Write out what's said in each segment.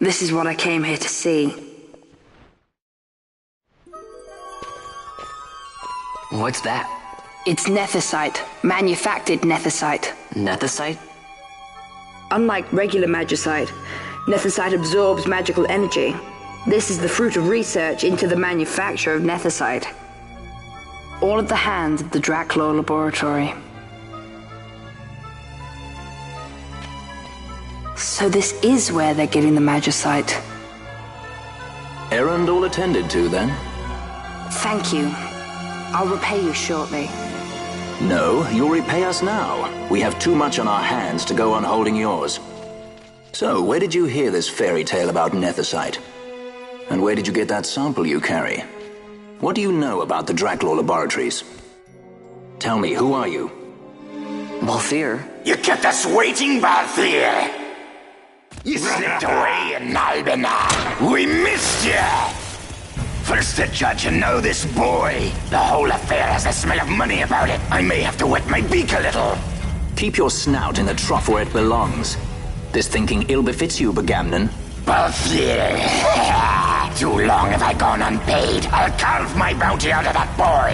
This is what I came here to see. What's that? It's nethicite. Manufactured nethicite. Nethicite? Unlike regular magicite, nethicite absorbs magical energy. This is the fruit of research into the manufacture of nethicite. All at the hands of the Draclaw Laboratory. So this is where they're getting the magicite. Errand all attended to, then? Thank you. I'll repay you shortly. No, you'll repay us now. We have too much on our hands to go on holding yours. So, where did you hear this fairy tale about nethicite? And where did you get that sample you carry? What do you know about the Draclaw Laboratories? Tell me, who are you? Balthier? You kept us waiting, Balthier! You slipped away in Albina! We missed you! First the judge and now this boy. The whole affair has a smell of money about it. I may have to wet my beak a little. Keep your snout in the trough where it belongs. This thinking ill befits you, Begamnon. Balthier! Too long have I gone unpaid. I'll carve my bounty out of that boy.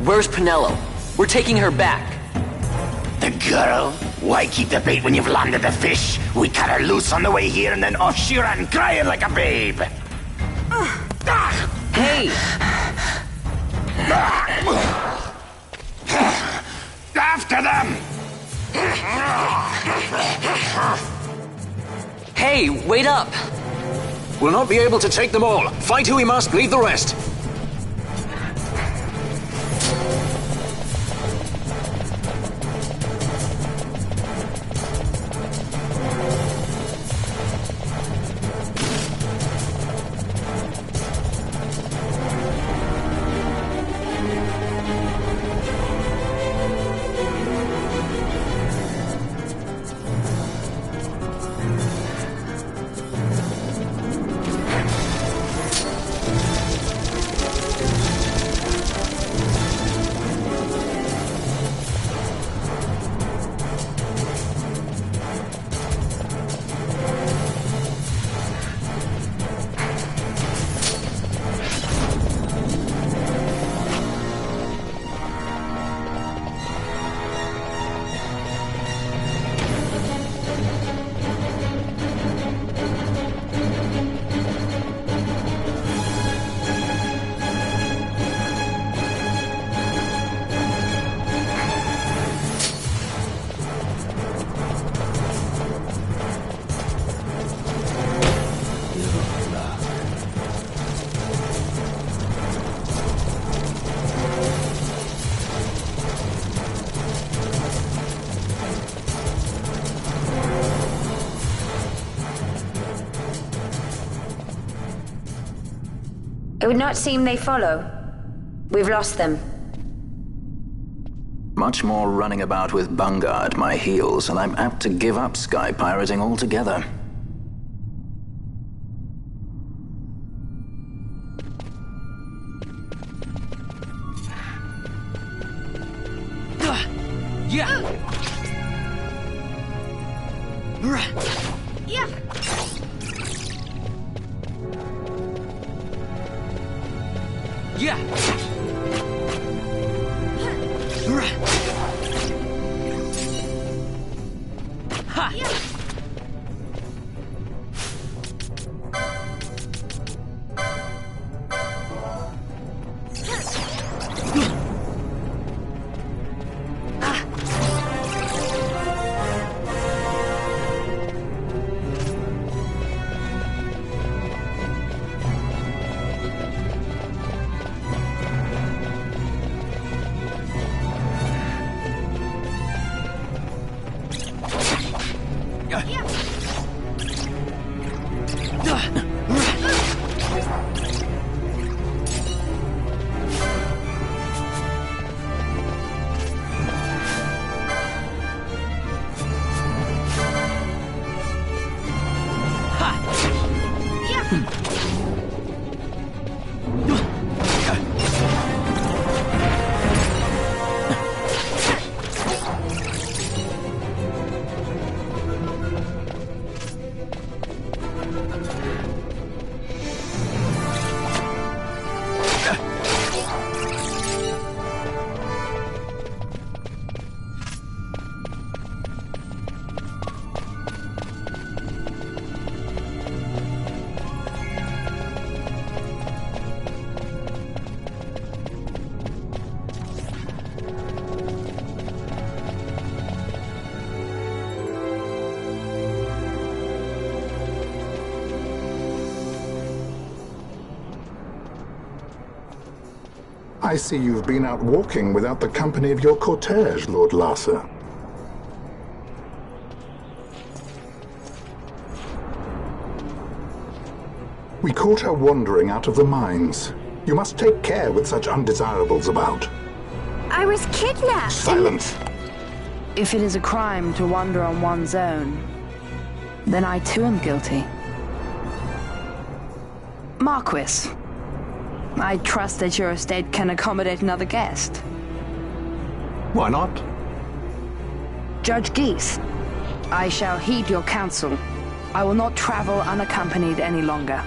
Where's Penello? We're taking her back. The girl? Why keep the bait when you've landed the fish? We cut her loose on the way here and then off she ran crying like a babe. Hey! After them! Hey, wait up! We'll not be able to take them all. Fight who we must, leave the rest. would not seem they follow. We've lost them. Much more running about with Bunga at my heels, and I'm apt to give up sky pirating altogether. Yeah! Yeah! Yeah! Ha! I see you've been out walking without the company of your cortege, Lord Larsa. We caught her wandering out of the mines. You must take care with such undesirables about. I was kidnapped! Silence! If it is a crime to wander on one's own, then I too am guilty. Marquis, I trust that your estate can accommodate another guest. Why not? Judge Geese, I shall heed your counsel. I will not travel unaccompanied any longer.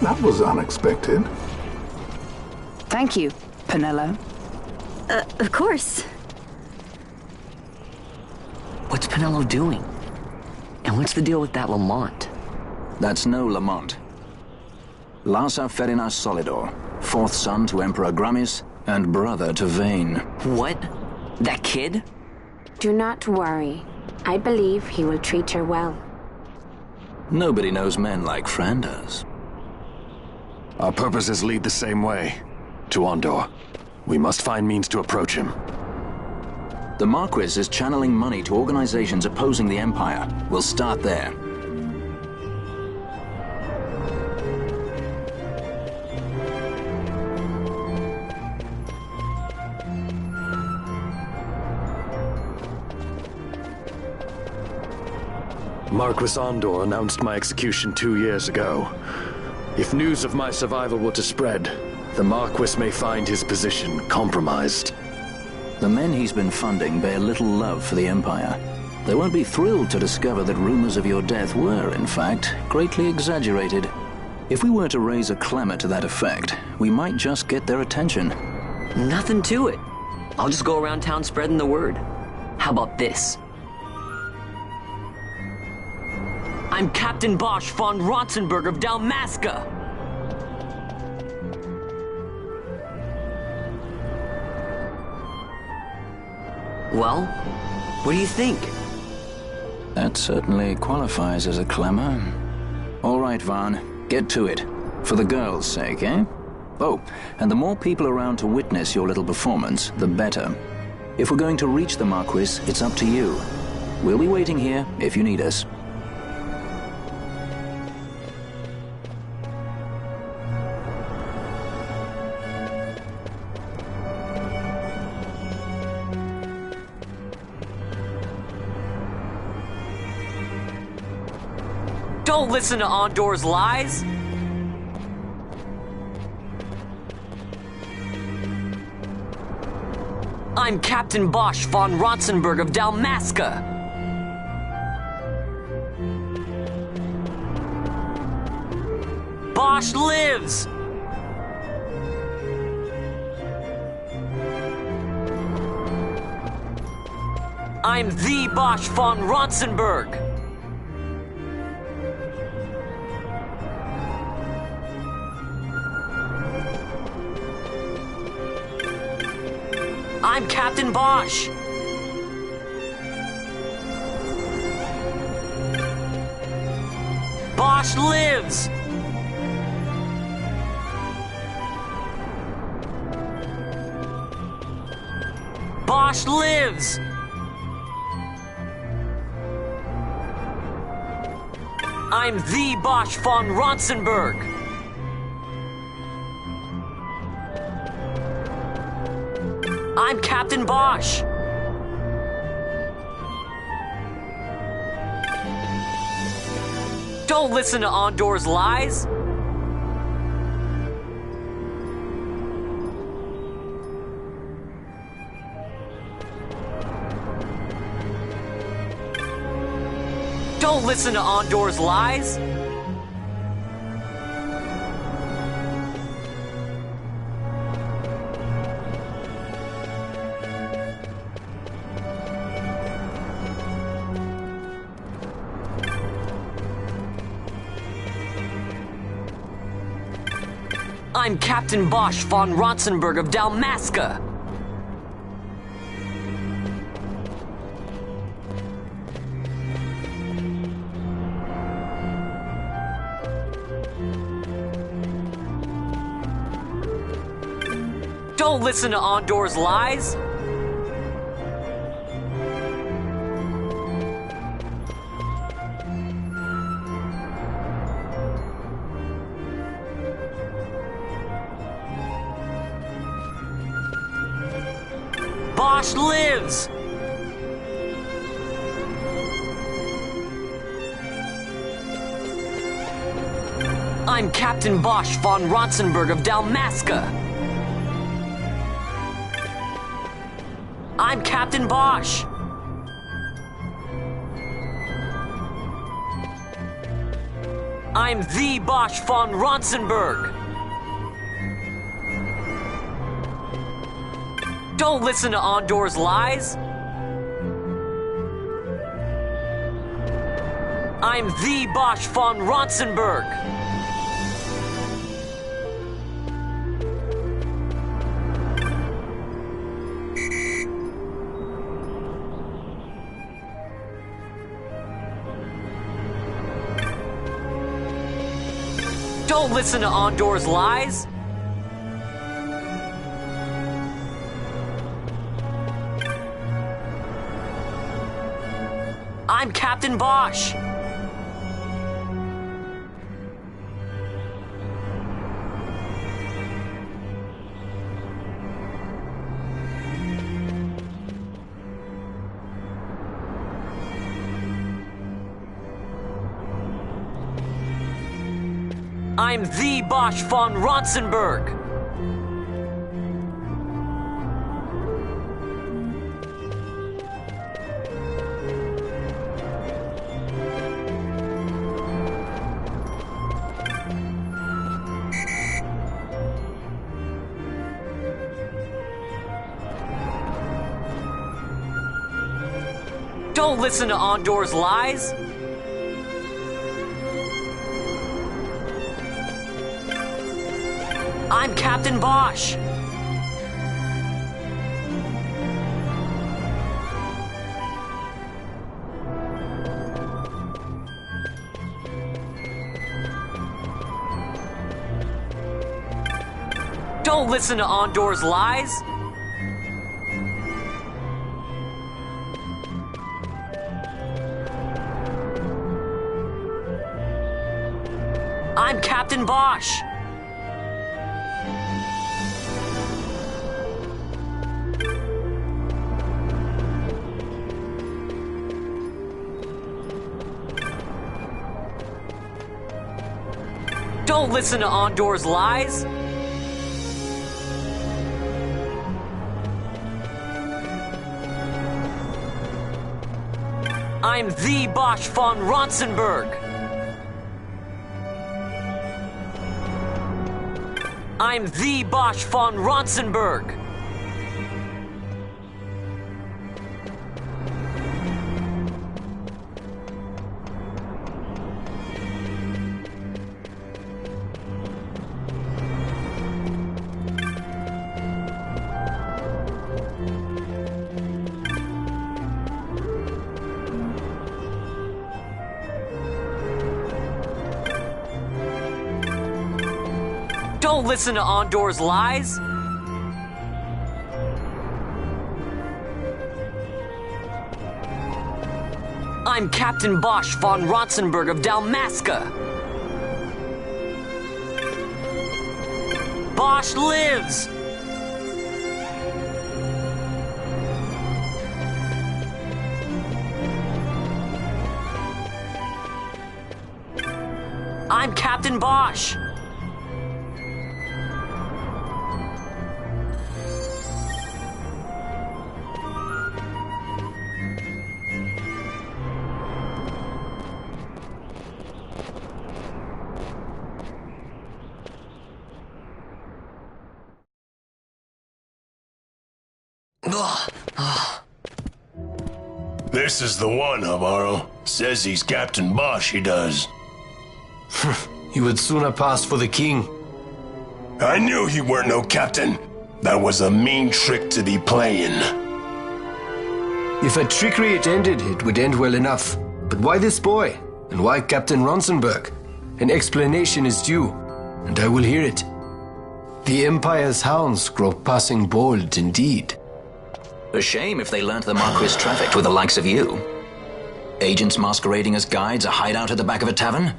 That was unexpected. Thank you, Penello. Of course. What's Penello doing? And what's the deal with that Lamont? That's no Lamont. Larsa Ferinas Solidor, fourth son to Emperor Gramis and brother to Vane. What? That kid? Do not worry. I believe he will treat her well. Nobody knows men like Franders. Our purposes lead the same way. To Ondor. We must find means to approach him. The Marquis is channeling money to organizations opposing the Empire. We'll start there. Marquis Ondor announced my execution 2 years ago. If news of my survival were to spread, the Marquis may find his position compromised. The men he's been funding bear little love for the Empire. They won't be thrilled to discover that rumors of your death were, in fact, greatly exaggerated. If we were to raise a clamor to that effect, we might just get their attention. Nothing to it. I'll just go around town spreading the word. How about this? I'm Captain Bosch von Ronsenberg of Dalmasca! Well, what do you think? That certainly qualifies as a clamor. All right, Vaughn, get to it. For the girls' sake, eh? Oh, and the more people around to witness your little performance, the better. If we're going to reach the Marquis, it's up to you. We'll be waiting here if you need us. Don't listen to Ondor's lies! I'm Captain Bosch von Ronsenberg of Dalmasca! Bosch lives! I'm the Bosch von Ronsenberg! I'm Captain Bosch! Bosch lives! Bosch lives! I'm the Bosch von Ronsenberg! I'm Captain Bosch! Don't listen to Ondor's lies! Don't listen to Ondor's lies! I'm Captain Bosch von Ronsenberg of Dalmasca! Don't listen to Ondor's lies! Bosch lives! I'm Captain Bosch von Ronsenberg of Dalmasca! I'm Captain Bosch! I'm the Bosch von Ronsenberg! Don't listen to Ondor's lies! I'm the Bosch von Ronsenberg! Don't listen to Ondor's lies! I'm Captain Bosch! I'm the Bosch von Ronsenberg! Don't listen to Ondor's lies! I'm Captain Bosch! Don't listen to Ondor's lies! I'm Captain Bosch! Don't listen to Ondor's lies! I'm the Bosch von Ronsenberg! I'm the Bosch von Ronsenberg! Don't listen to Ondor's lies! I'm Captain Bosch von Ronsenberg of Dalmasca! Bosch lives! I'm Captain Bosch! This is the one, Havaro. Says he's Captain Bosch, he does. You would sooner pass for the king. I knew he weren't no captain. That was a mean trick to be playing. If a trickery it ended, it would end well enough. But why this boy? And why Captain Ronsenberg? An explanation is due, and I will hear it. The Empire's hounds grow passing bold indeed. A shame if they learnt the Marquis trafficked with the likes of you. Agents masquerading as guides, a hideout at the back of a tavern?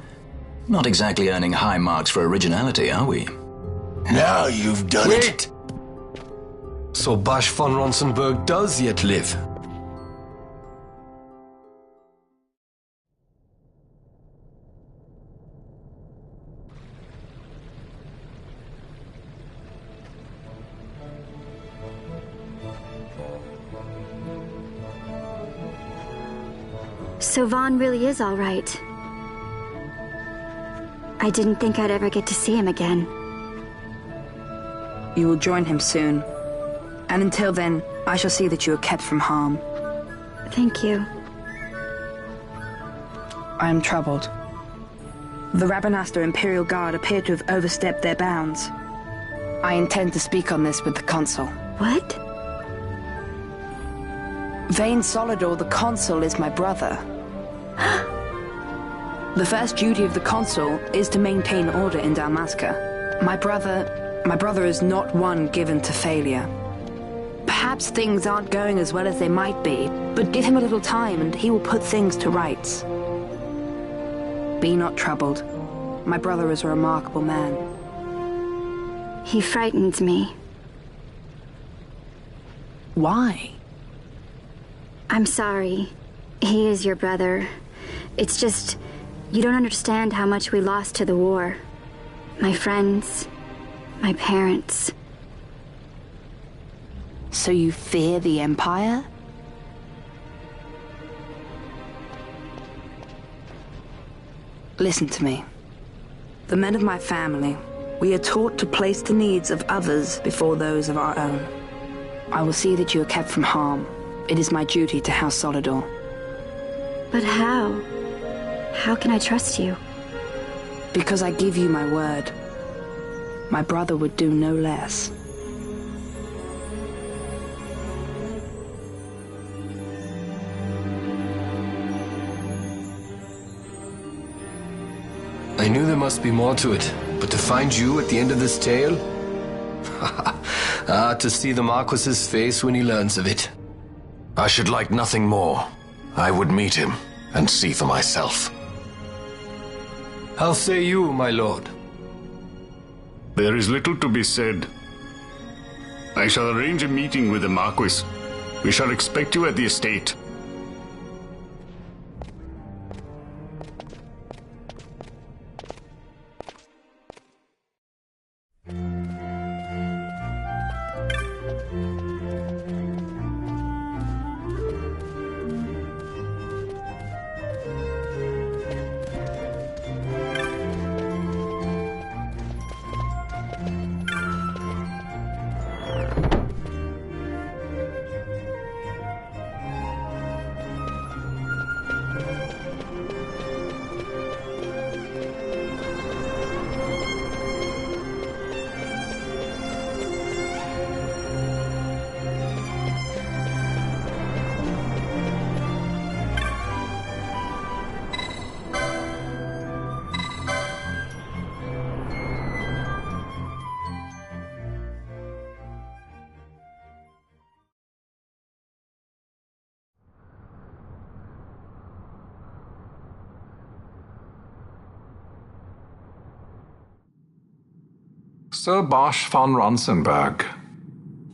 Not exactly earning high marks for originality, are we? Now you've done it. Wait! So Bosch von Ronsenberg does yet live. So Vaughn really is all right. I didn't think I'd ever get to see him again. You will join him soon. And until then, I shall see that you are kept from harm. Thank you. I am troubled. The Rabanastre Imperial Guard appear to have overstepped their bounds. I intend to speak on this with the Consul. What? Vane Solidor, the Consul, is my brother. The first duty of the Consul is to maintain order in Dalmasca. My brother is not one given to failure. Perhaps things aren't going as well as they might be, but give him a little time and he will put things to rights. Be not troubled. My brother is a remarkable man. He frightens me. Why? I'm sorry. He is your brother. It's just, you don't understand how much we lost to the war. My friends, my parents. So you fear the Empire? Listen to me. The men of my family, we are taught to place the needs of others before those of our own. I will see that you are kept from harm. It is my duty to House Solidor. But how? How can I trust you? Because I give you my word. My brother would do no less. I knew there must be more to it, but to find you at the end of this tale? To see the Marquis's face when he learns of it. I should like nothing more. I would meet him and see for myself. How say you, my lord? There is little to be said. I shall arrange a meeting with the Marquis. We shall expect you at the estate. Sir Bosch von Ronsenberg.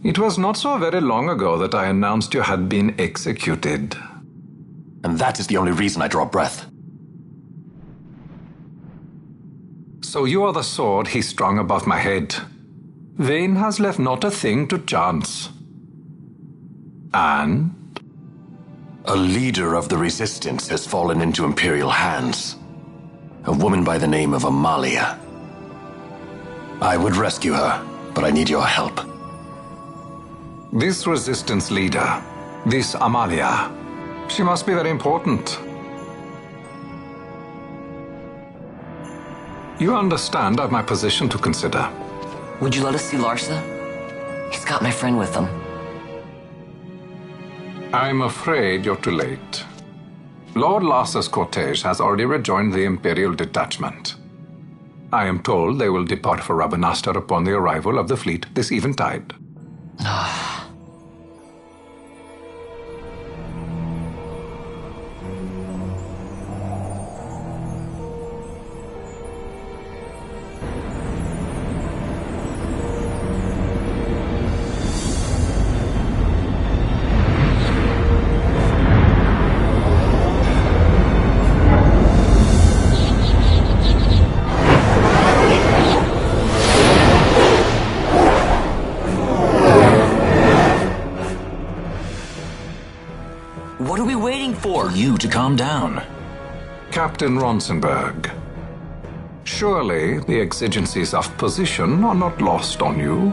It was not so very long ago that I announced you had been executed. And that is the only reason I draw breath. So you are the sword he strung above my head. Vane has left not a thing to chance. And? A leader of the Resistance has fallen into Imperial hands. A woman by the name of Amalia. I would rescue her, but I need your help. This Resistance leader, this Amalia, she must be very important. You understand I've my position to consider. Would you let us see Larsa? He's got my friend with him. I'm afraid you're too late. Lord Larsa's cortege has already rejoined the Imperial detachment. I am told they will depart for Rabanastre upon the arrival of the fleet this eventide. What are we waiting for? For you to calm down. Captain Ronsenberg, surely the exigencies of position are not lost on you.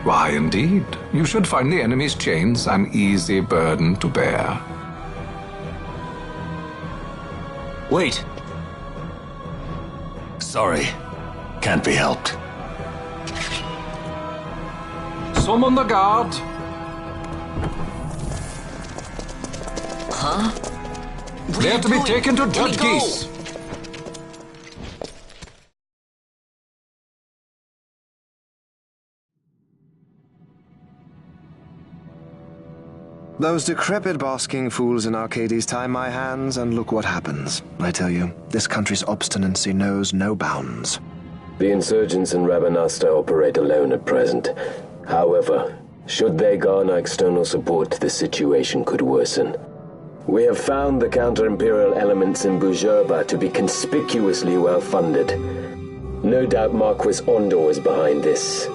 Why, indeed, you should find the enemy's chains an easy burden to bear. Wait. Sorry. Can't be helped. Summon the guard. Huh? They are to be taken to Judge Geese. Those decrepit basking fools in Arcades tie my hands, and look what happens. I tell you, this country's obstinacy knows no bounds. The insurgents in Rabanastre operate alone at present. However, should they garner external support, the situation could worsen. We have found the counter-imperial elements in Bujerba to be conspicuously well-funded. No doubt Marquis Ondor is behind this.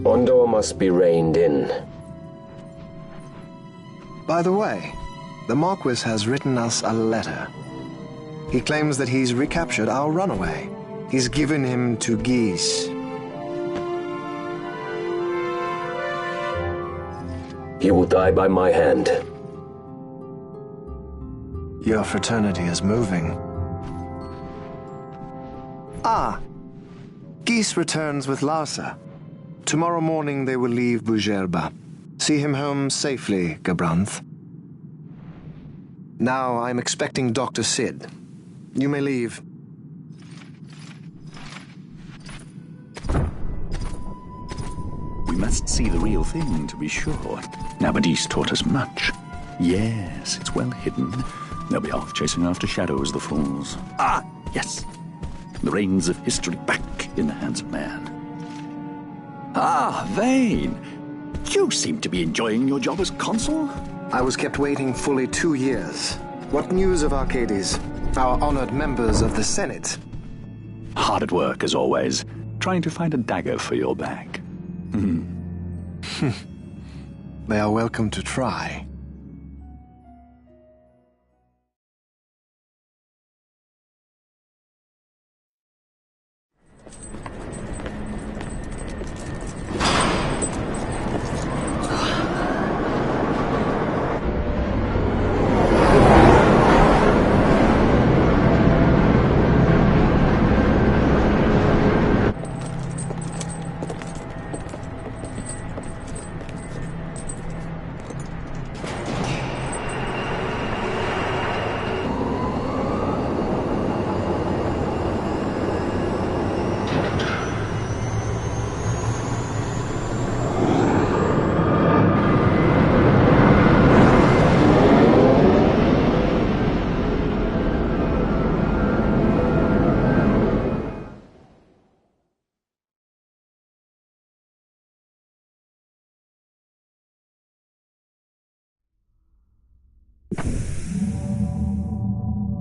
Ondor must be reined in. By the way, the Marquis has written us a letter. He claims that he's recaptured our runaway. He's given him to Geese. He will die by my hand. Your fraternity is moving. Ah! Geese returns with Larsa. Tomorrow morning they will leave Bujerba. See him home safely, Gabranth. Now I'm expecting Dr. Sid. You may leave. We must see the real thing, to be sure. Nabadis taught us much. Yes, it's well hidden. They'll be off chasing after shadows, the fools. Ah, yes. The reins of history back in the hands of man. Ah, Vane. You seem to be enjoying your job as consul. I was kept waiting fully 2 years. What news of Arcades? Our honored members of the Senate? Hard at work, as always, trying to find a dagger for your back. They are welcome to try.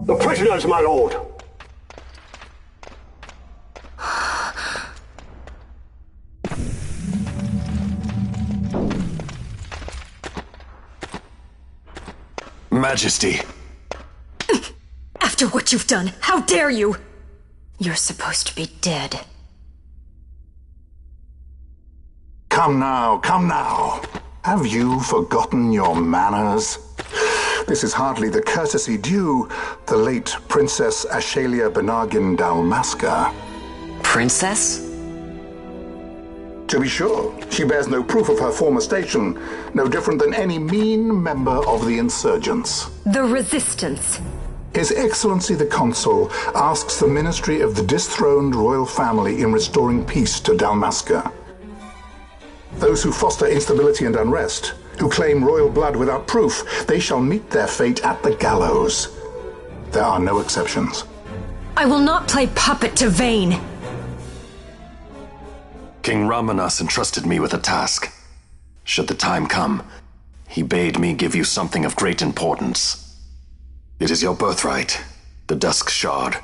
The prisoners, my lord! Majesty. After what you've done, how dare you? You're supposed to be dead. Come now, come now. Have you forgotten your manners? This is hardly the courtesy due the late Princess Ashalia Benargin Dalmasca. Princess? To be sure, she bears no proof of her former station, no different than any mean member of the insurgents. The Resistance. His Excellency the Consul asks the ministry of the dethroned royal family in restoring peace to Dalmasca. Those who foster instability and unrest, who claim royal blood without proof, they shall meet their fate at the gallows. There are no exceptions. I will not play puppet to Vayne. King Ramanas entrusted me with a task. Should the time come, he bade me give you something of great importance. It is your birthright, the Dusk Shard.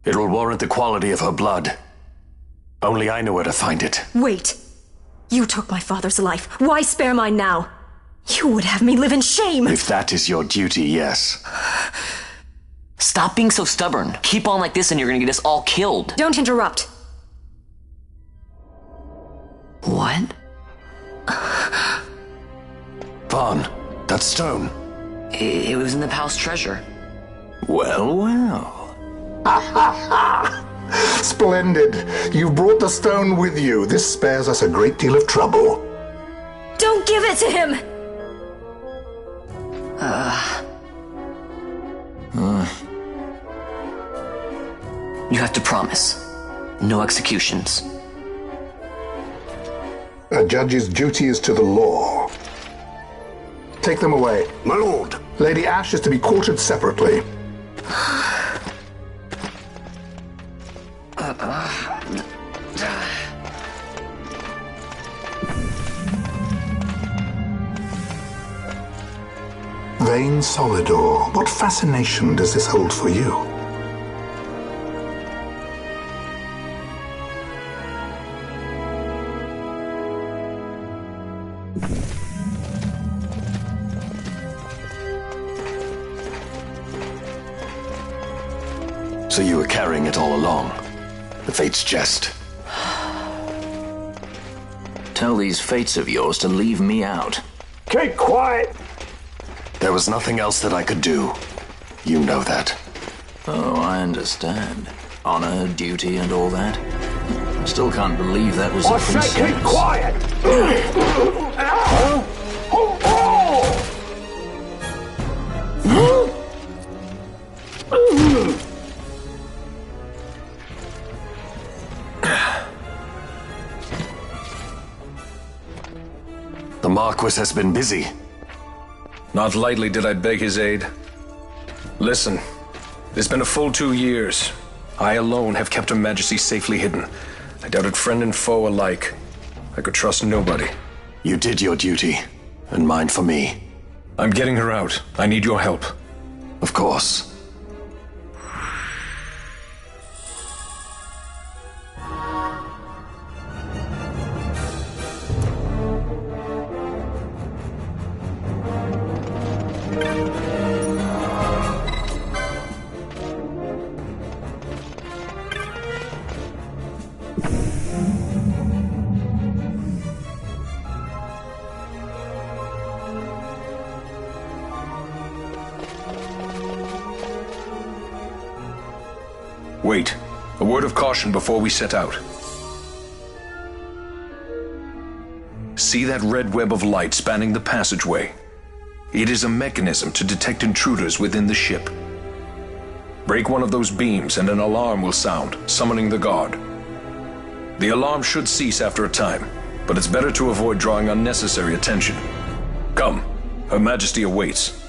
It will warrant the quality of her blood. Only I know where to find it. Wait. You took my father's life. Why spare mine now? You would have me live in shame. If that is your duty, yes. Stop being so stubborn. Keep on like this and you're gonna get us all killed. Don't interrupt. What? Vaughn, that stone. It was in the palace treasure. Well, well. Ha ha ha! Splendid. You've brought the stone with you. This spares us a great deal of trouble. Don't give it to him! You have to promise. No executions. A judge's duty is to the law. Take them away. My lord! Lady Ash is to be quartered separately. Vayne Solidor, what fascination does this hold for you? So you were carrying it all along. The Fate's jest. Tell these fates of yours to leave me out. Keep quiet! There was nothing else that I could do. You know that. Oh, I understand. Honor, duty, and all that. I still can't believe that was a princess. I say keep quiet! The Marquis has been busy. Not lightly did I beg his aid. Listen, it's been a full 2 years. I alone have kept Her Majesty safely hidden. I doubted friend and foe alike. I could trust nobody. You did your duty, and mine for me. I'm getting her out. I need your help. Of course. Wait. A word of caution before we set out. See that red web of light spanning the passageway? It is a mechanism to detect intruders within the ship. Break one of those beams and an alarm will sound, summoning the guard. The alarm should cease after a time, but it's better to avoid drawing unnecessary attention. Come, Her Majesty awaits.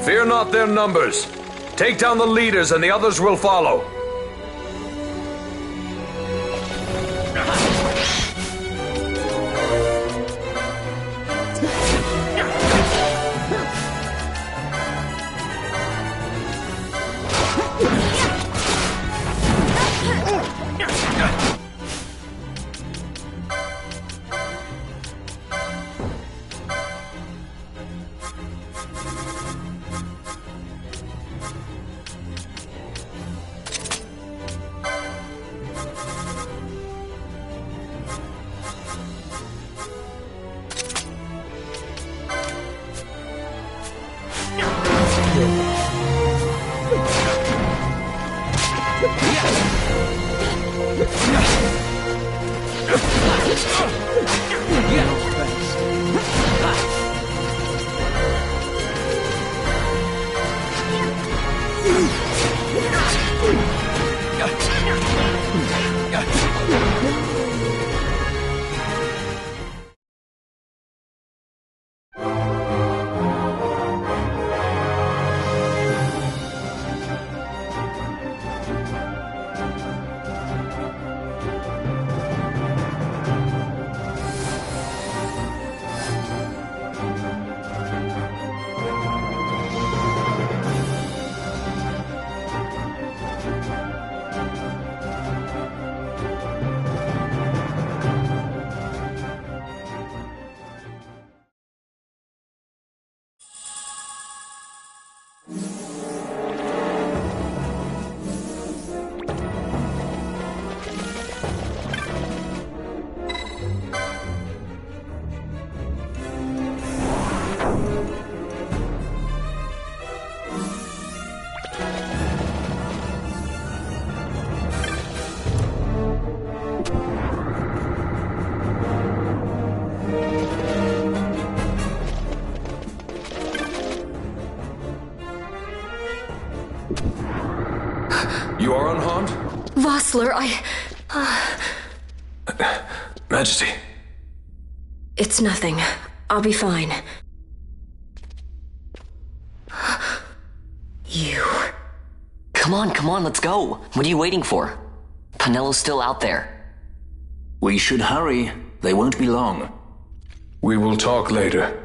Fear not their numbers. Take down the leaders and the others will follow. You are unharmed? Vossler, Majesty. It's nothing. I'll be fine. You. Come on, let's go. What are you waiting for? Penello's still out there. We should hurry. They won't be long. We will talk later.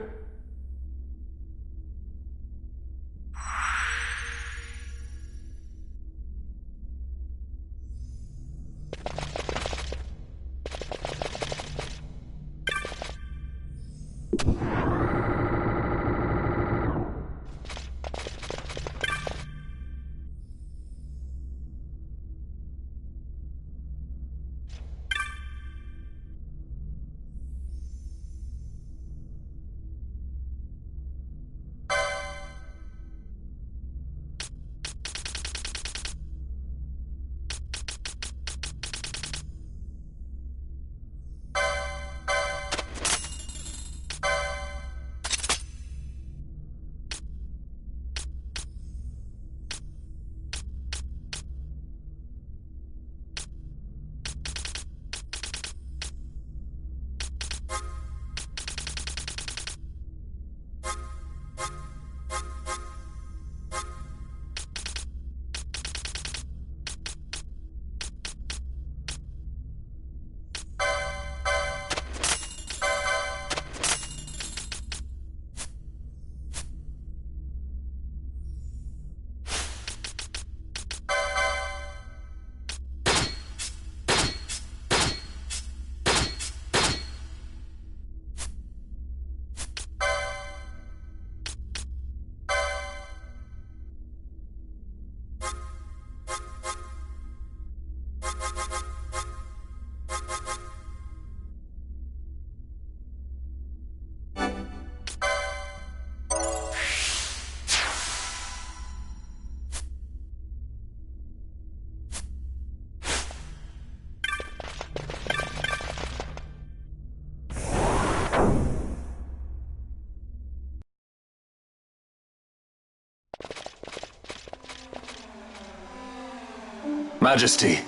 Majesty,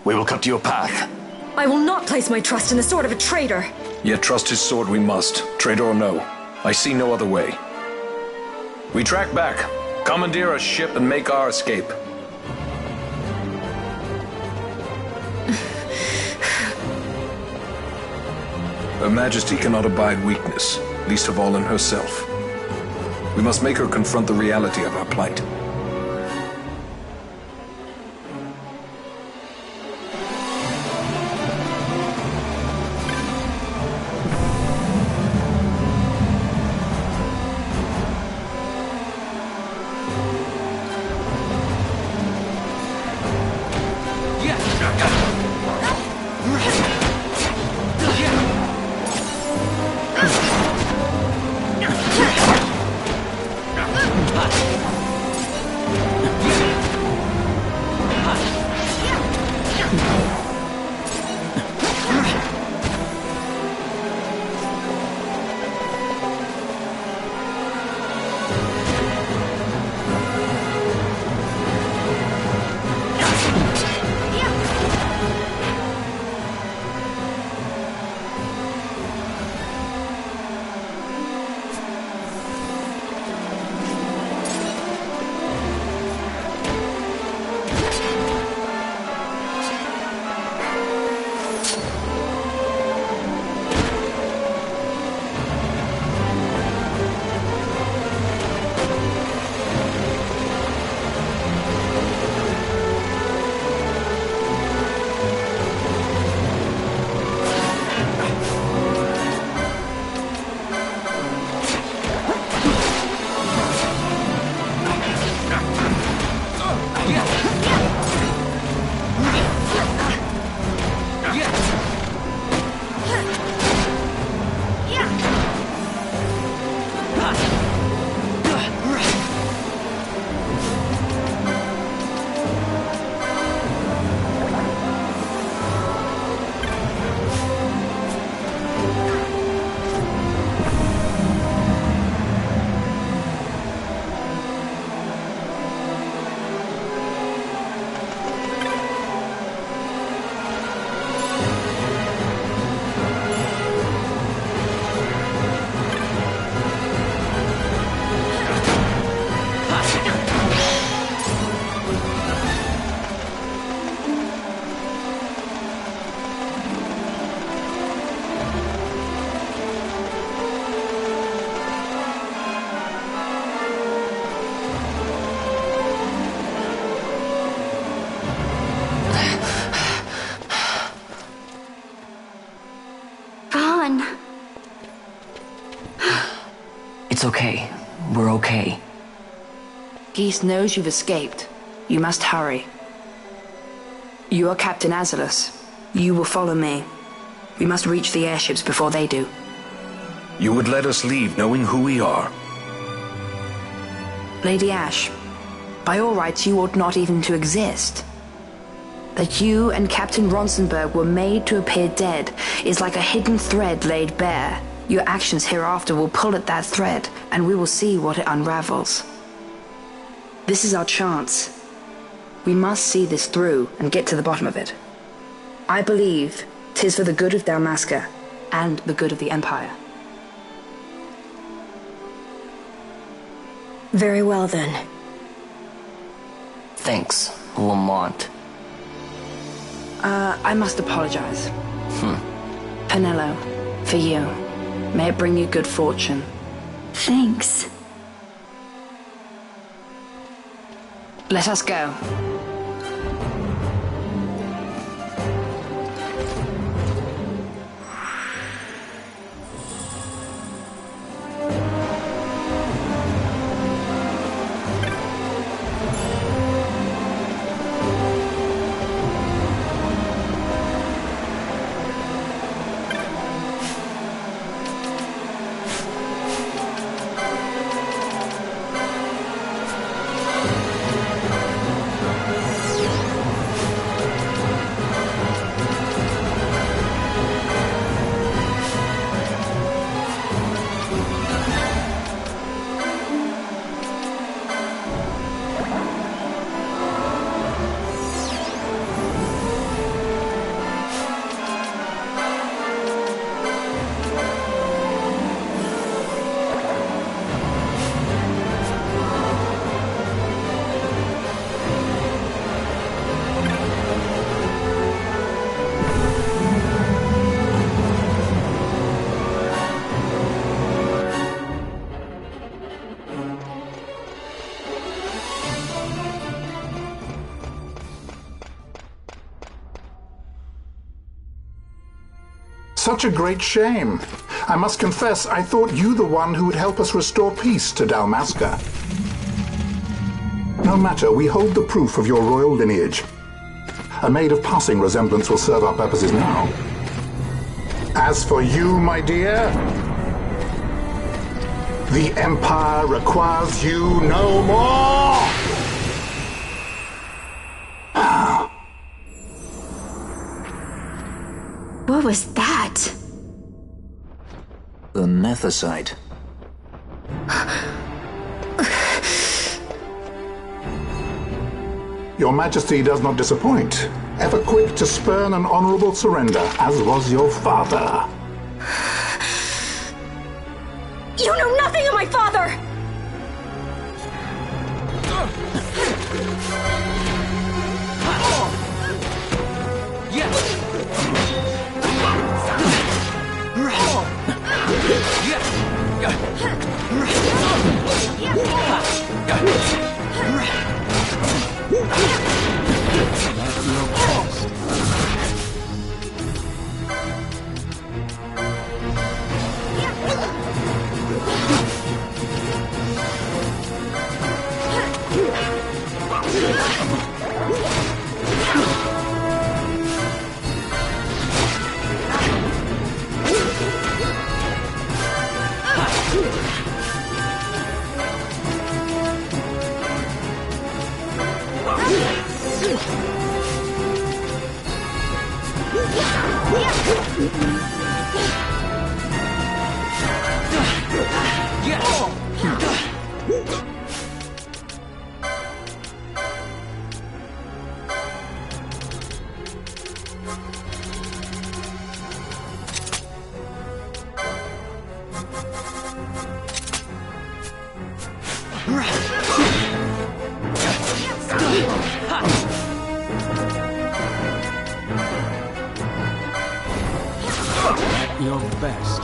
we will cut your path. I will not place my trust in the sword of a traitor. Yet trust his sword we must, traitor or no. I see no other way. We track back, commandeer a ship, and make our escape. Her Majesty cannot abide weakness, least of all in herself. We must make her confront the reality of our plight. It's okay. We're okay. Geese knows you've escaped. You must hurry. You are Captain Azulus. You will follow me. We must reach the airships before they do. You would let us leave knowing who we are? Lady Ash, by all rights you ought not even to exist. That you and Captain Ronsenberg were made to appear dead is like a hidden thread laid bare. Your actions hereafter will pull at that thread, and we will see what it unravels. This is our chance. We must see this through and get to the bottom of it. I believe 'tis for the good of Dalmasca and the good of the Empire. Very well, then. Thanks, Lamont. I must apologize. Penello, for you. May it bring you good fortune. Thanks. Let us go. Such a great shame. I must confess, I thought you the one who would help us restore peace to Dalmasca. No matter, we hold the proof of your royal lineage. A maid of passing resemblance will serve our purposes now. As for you, my dear, the Empire requires you no more! What was that? The Nethicite. Your Majesty does not disappoint. Ever quick to spurn an honorable surrender, as was your father. You know nothing of my father! Your best.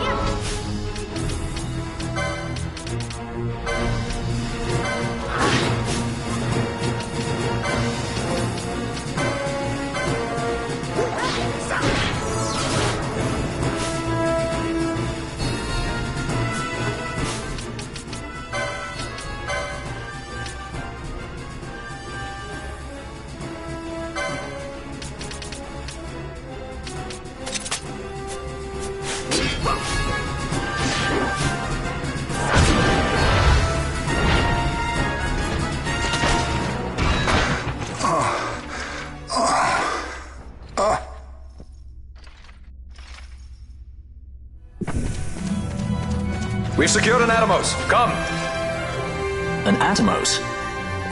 We've secured an Atomos. Come! An Atomos?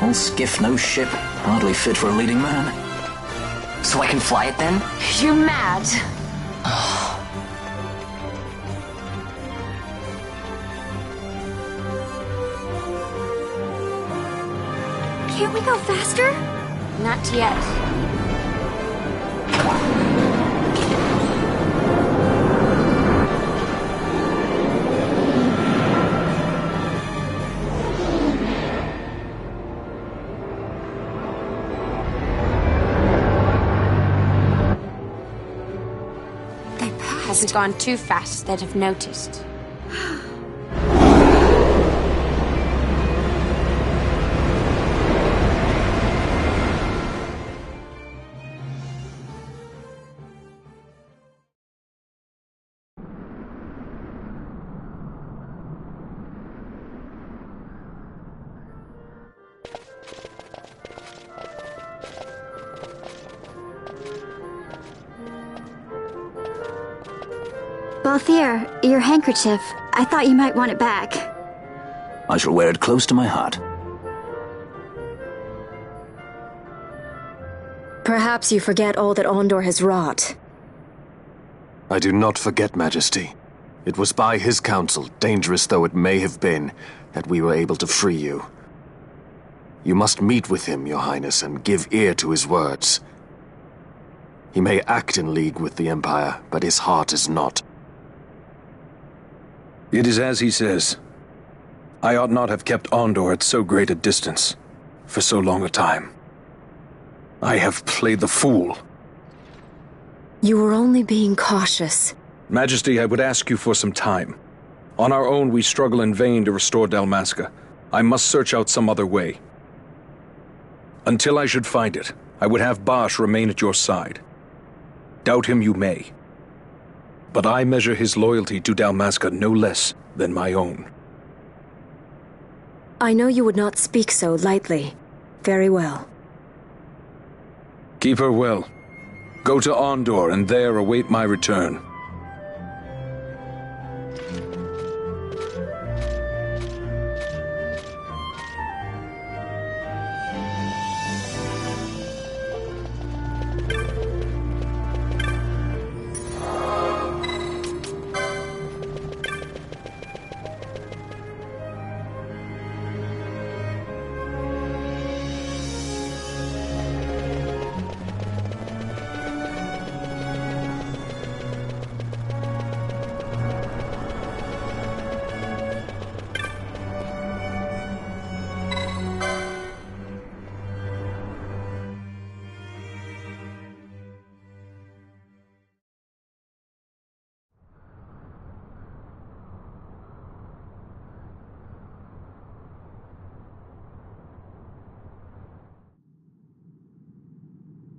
All skiff, no ship. Hardly fit for a leading man. So I can fly it then? You're mad. Can't we go faster? Not yet. Has it gone too fast that I've noticed? Balthier, your handkerchief. I thought you might want it back. I shall wear it close to my heart. Perhaps you forget all that Ondor has wrought. I do not forget, Majesty. It was by his counsel, dangerous though it may have been, that we were able to free you. You must meet with him, Your Highness, and give ear to his words. He may act in league with the Empire, but his heart is not. It is as he says. I ought not have kept Ondor at so great a distance, for so long a time. I have played the fool. You were only being cautious. Majesty, I would ask you for some time. On our own, we struggle in vain to restore Dalmasca. I must search out some other way. Until I should find it, I would have Bosch remain at your side. Doubt him you may. But I measure his loyalty to Dalmasca no less than my own. I know you would not speak so lightly. Very well. Keep her well. Go to Ondor and there await my return.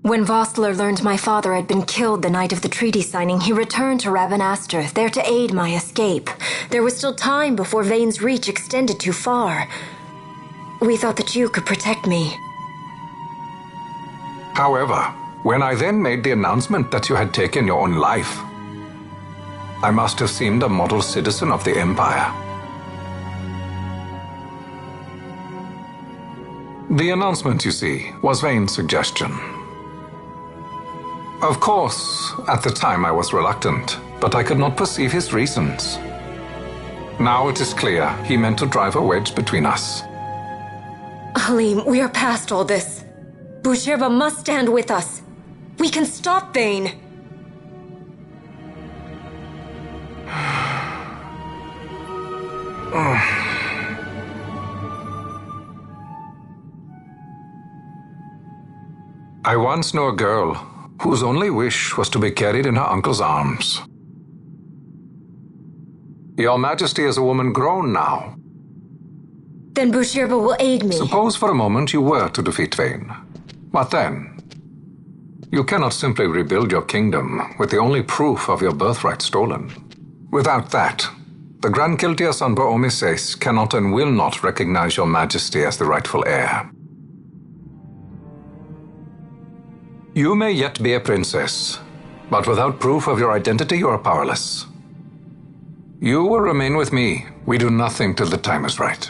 When Vossler learned my father had been killed the night of the treaty signing, he returned to Rabanastre, there to aid my escape. There was still time before Vane's reach extended too far. We thought that you could protect me. However, when I then made the announcement that you had taken your own life, I must have seemed a model citizen of the Empire. The announcement, you see, was Vane's suggestion. Of course, at the time I was reluctant, but I could not perceive his reasons. Now it is clear he meant to drive a wedge between us. Halim, we are past all this. Busherba must stand with us. We can stop Vane. I once knew a girl whose only wish was to be carried in her uncle's arms. Your Majesty is a woman grown now. Then Busherba will aid me. Suppose for a moment you were to defeat Vane. What then? You cannot simply rebuild your kingdom with the only proof of your birthright stolen. Without that, the Grand Kiltias on Boomises cannot and will not recognize your Majesty as the rightful heir. You may yet be a princess, but without proof of your identity, you are powerless. You will remain with me. We do nothing till the time is right.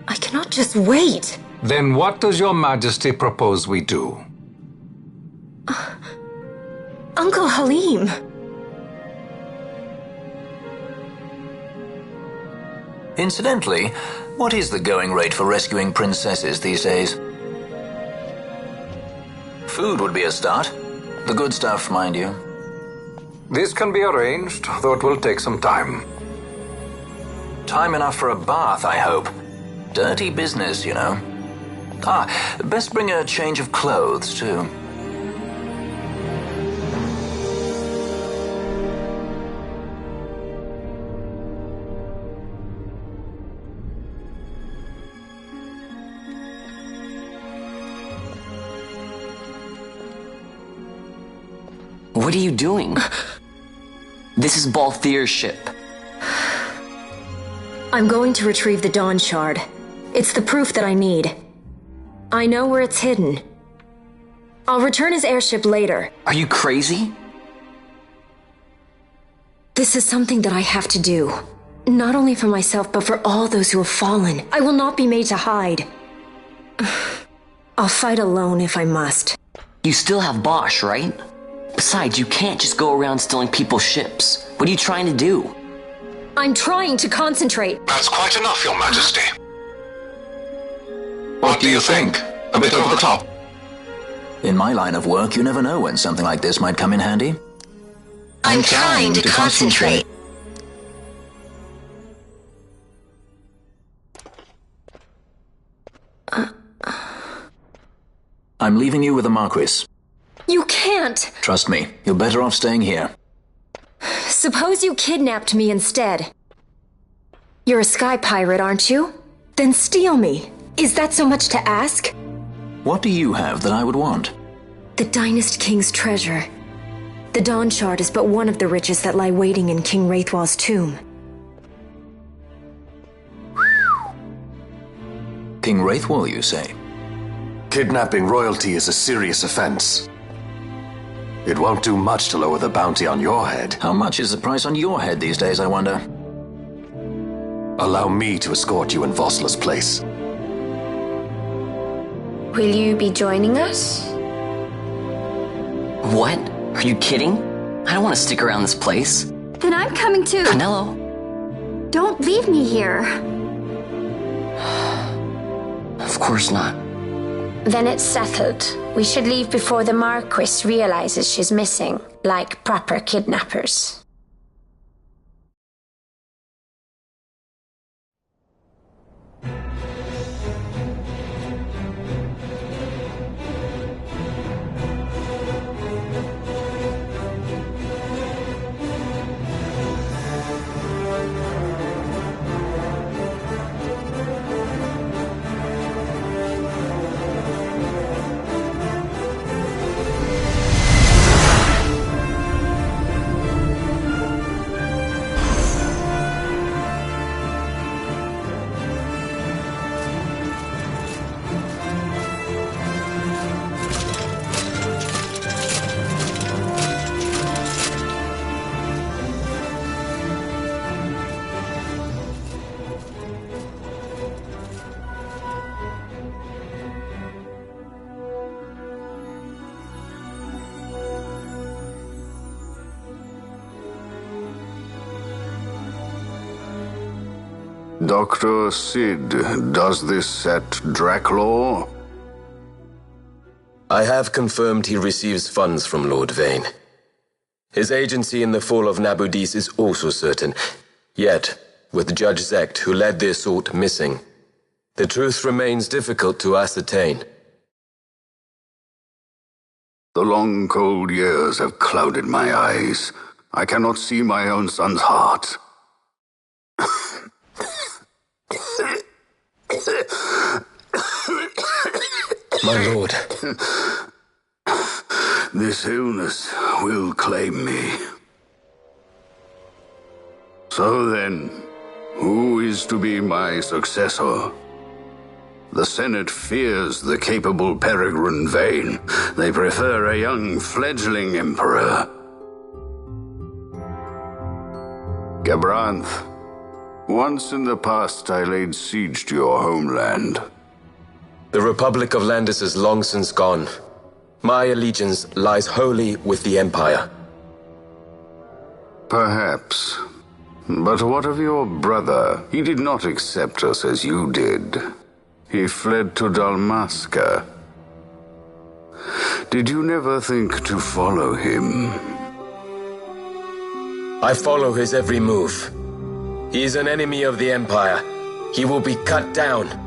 I cannot just wait. Then what does your Majesty propose we do? Uncle Halim. Incidentally, what is the going rate for rescuing princesses these days? Food would be a start. The good stuff, mind you. This can be arranged, though it will take some time. Time enough for a bath, I hope. Dirty business, you know. Best bring a change of clothes, too. What are you doing? This is Balthier's ship. I'm going to retrieve the Dawn Shard. It's the proof that I need. I know where it's hidden. I'll return his airship later. Are you crazy? This is something that I have to do. Not only for myself, but for all those who have fallen. I will not be made to hide. I'll fight alone if I must. You still have Bosch, right? Besides, you can't just go around stealing people's ships. What are you trying to do? I'm trying to concentrate. That's quite enough, Your Majesty. What do you think? A bit over the top? In my line of work, you never know when something like this might come in handy. I'm trying to concentrate. I'm leaving you with the Marquis. You can't! Trust me, you're better off staying here. Suppose you kidnapped me instead. You're a sky pirate, aren't you? Then steal me. Is that so much to ask? What do you have that I would want? The Dynast King's treasure. The Dawn Shard is but one of the riches that lie waiting in King Wraithwall's tomb. King Wraithwall, you say? Kidnapping royalty is a serious offense. It won't do much to lower the bounty on your head. How much is the price on your head these days, I wonder? Allow me to escort you in Vosla's place. Will you be joining us? What? Are you kidding? I don't want to stick around this place. Then I'm coming too. Canelo. Don't leave me here. Of course not. Then it's settled. We should leave before the Marquis realizes she's missing, like proper kidnappers. Dr. Sid, does this set Draclaw? I have confirmed he receives funds from Lord Vane. His agency in the fall of Nabudis is also certain. Yet, with Judge Zekt, who led the assault, missing, the truth remains difficult to ascertain. The long, cold years have clouded my eyes. I cannot see my own son's heart. My lord. This illness will claim me. So then, who is to be my successor? The Senate fears the capable Peregrine Vane. They prefer a young fledgling emperor. Gabranth, once in the past I laid siege to your homeland. The Republic of Landis is long since gone. My allegiance lies wholly with the Empire. Perhaps. But what of your brother? He did not accept us as you did. He fled to Dalmasca. Did you never think to follow him? I follow his every move. He is an enemy of the Empire. He will be cut down.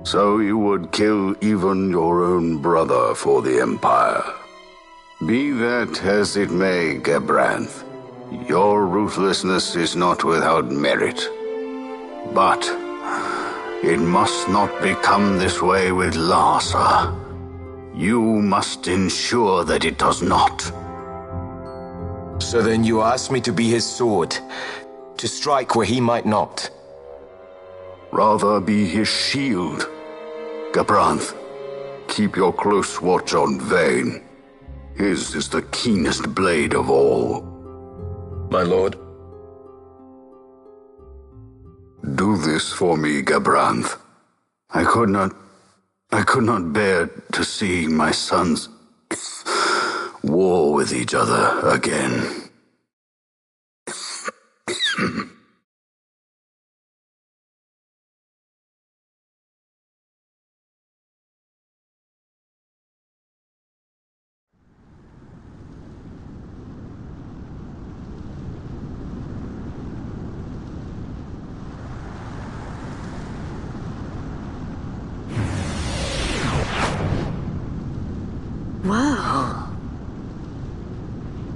So you would kill even your own brother for the Empire. Be that as it may, Gabranth, your ruthlessness is not without merit. But it must not become this way with Larsa. You must ensure that it does not. So then you ask me to be his sword, to strike where he might not. Rather be his shield. Gabranth, keep your close watch on Vane. His is the keenest blade of all. My lord. Do this for me, Gabranth. I could not bear to see my sons war with each other again.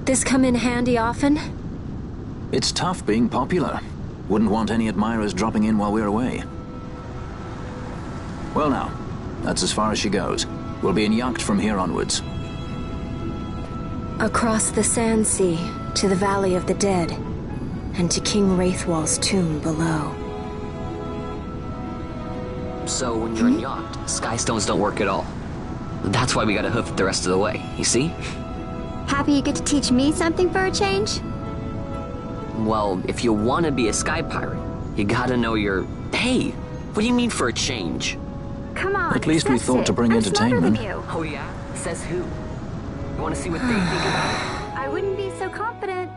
The this come in handy often? It's tough being popular. Wouldn't want any admirers dropping in while we're away. Well now, that's as far as she goes. We'll be in yacht from here onwards. Across the Sand Sea, to the Valley of the Dead, and to King Wraithwall's tomb below. So when you're in yacht, skystones don't work at all. That's why we gotta hoof it the rest of the way, you see? Happy you get to teach me something for a change? Well, if you want to be a sky pirate, you gotta know your... Hey, what do you mean for a change? Come on, at least we thought to bring entertainment. Oh yeah? Says who? You want to see what they think about it? I wouldn't be so confident.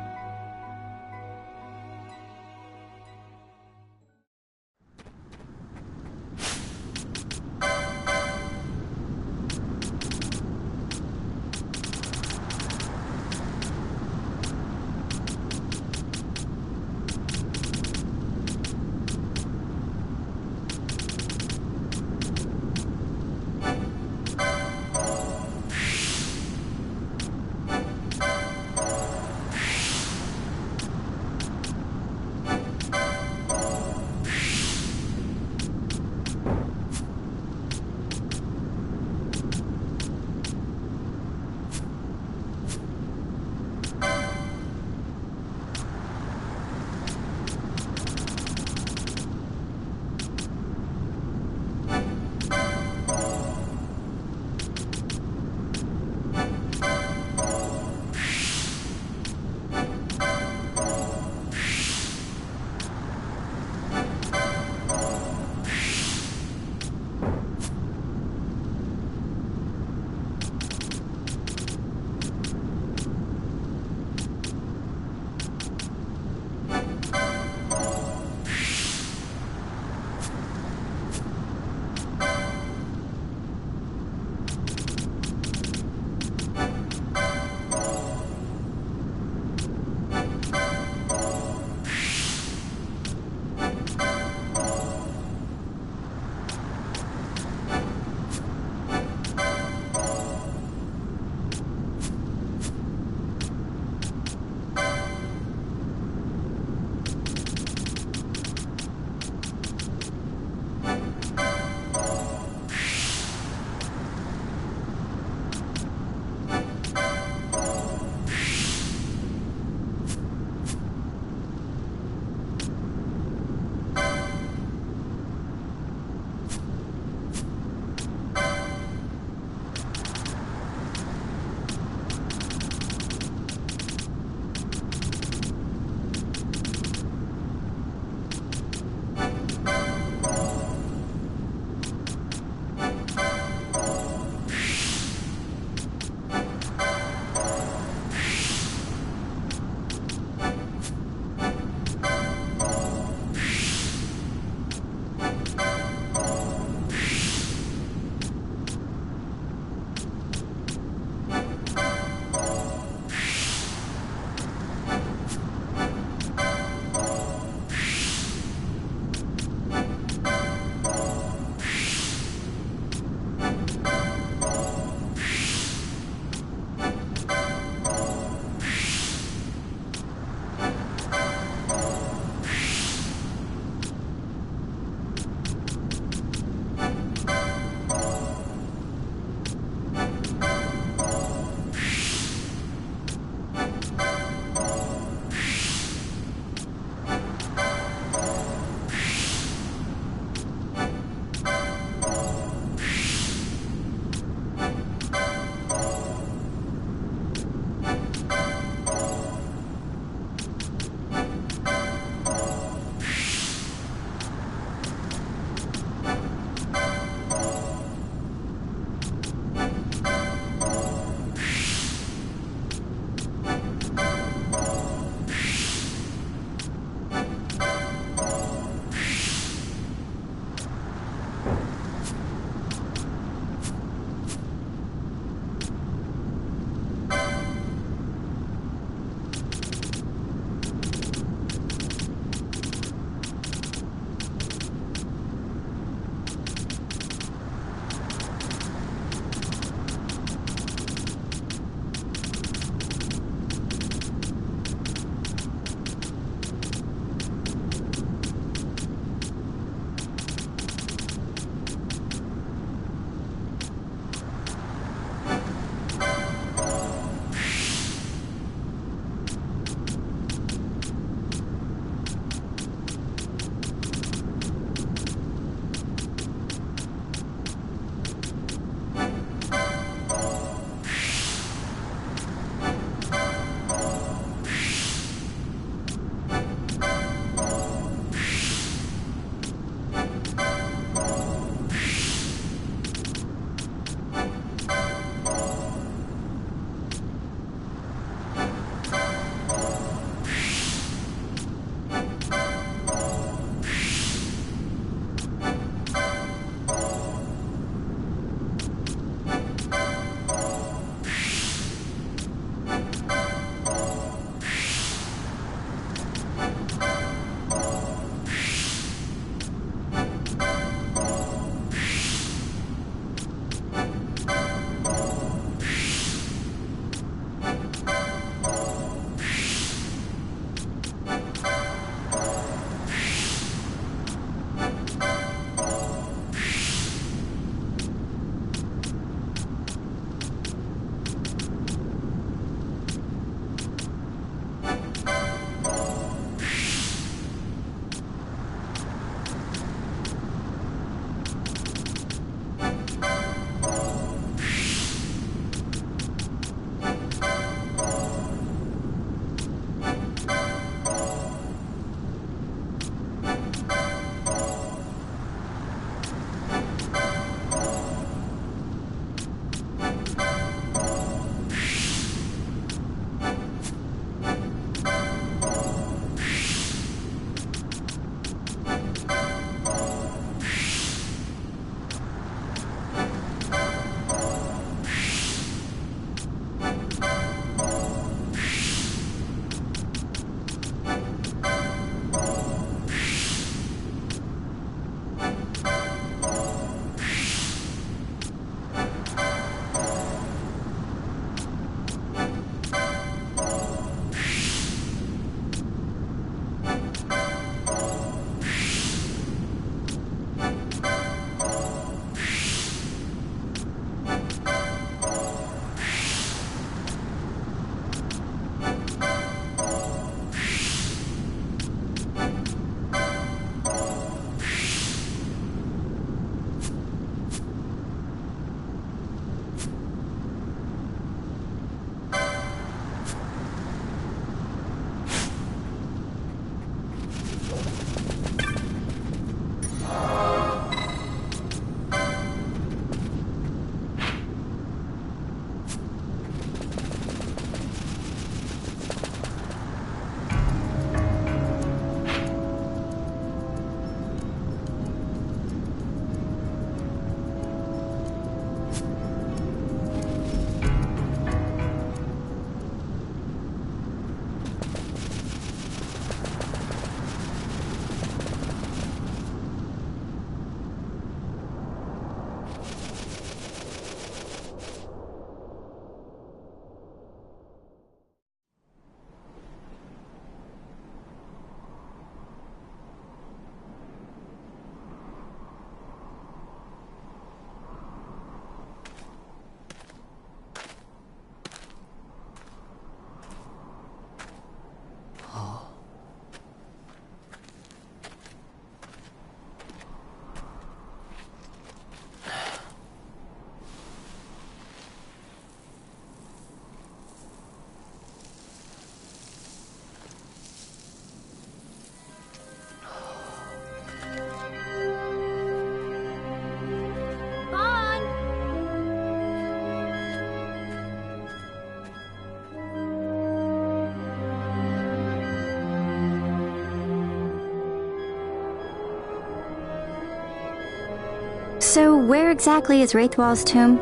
So where exactly is Wraithwall's tomb?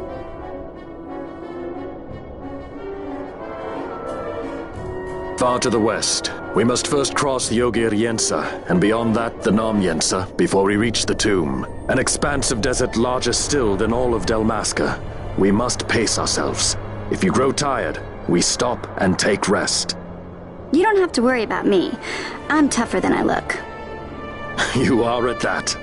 Far to the west. We must first cross the Yogir Yensa, and beyond that the Nam Yensa, before we reach the tomb. An expanse of desert larger still than all of Dalmasca. We must pace ourselves. If you grow tired, we stop and take rest. You don't have to worry about me. I'm tougher than I look. You are at that.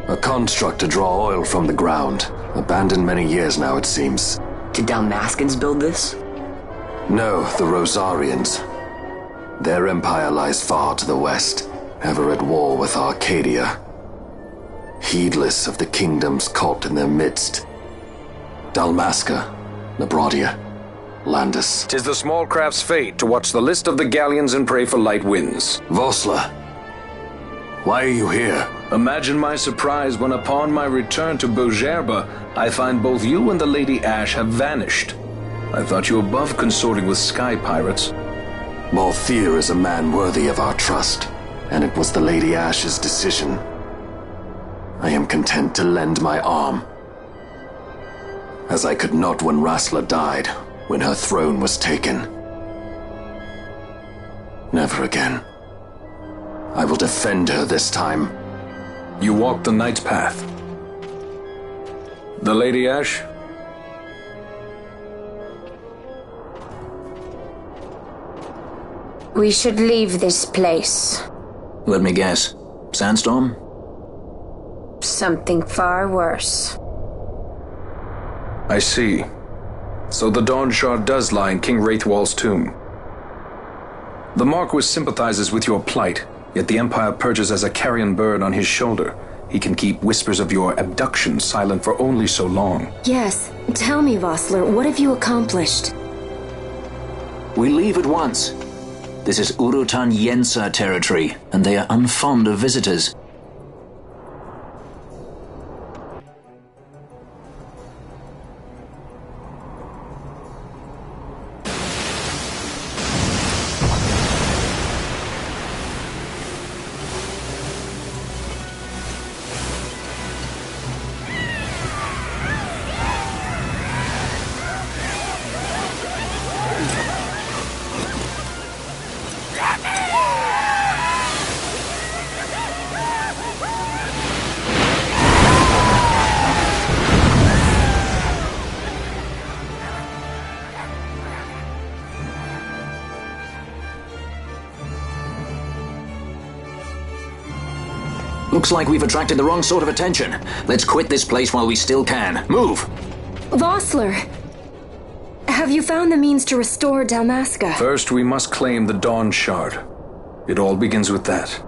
A construct to draw oil from the ground. Abandoned many years now, it seems. Did Dalmascans build this? No, the Rosarians. Their empire lies far to the west, ever at war with Arcadia. Heedless of the kingdoms caught in their midst. Dalmasca, Nabrodia, Landis. 'Tis the small craft's fate to watch the list of the galleons and pray for light winds. Vosla, why are you here? Imagine my surprise when upon my return to Bogerba, I find both you and the Lady Ash have vanished. I thought you above consorting with sky pirates. Malthir is a man worthy of our trust, and it was the Lady Ash's decision. I am content to lend my arm. As I could not when Rasla died, when her throne was taken. Never again. I will defend her this time. You walked the Knight's path. The Lady Ash? We should leave this place. Let me guess. Sandstorm? Something far worse. I see. So the Dawn Shard does lie in King Wraithwall's tomb. The Marquis sympathizes with your plight, yet the Empire perches as a carrion bird on his shoulder. He can keep whispers of your abduction silent for only so long. Yes. Tell me, Vossler, what have you accomplished? We leave at once. This is Urutan Yensa territory, and they are unfond of visitors. Looks like we've attracted the wrong sort of attention. Let's quit this place while we still can. Move! Vossler! Have you found the means to restore Dalmasca? First, we must claim the Dawn Shard. It all begins with that.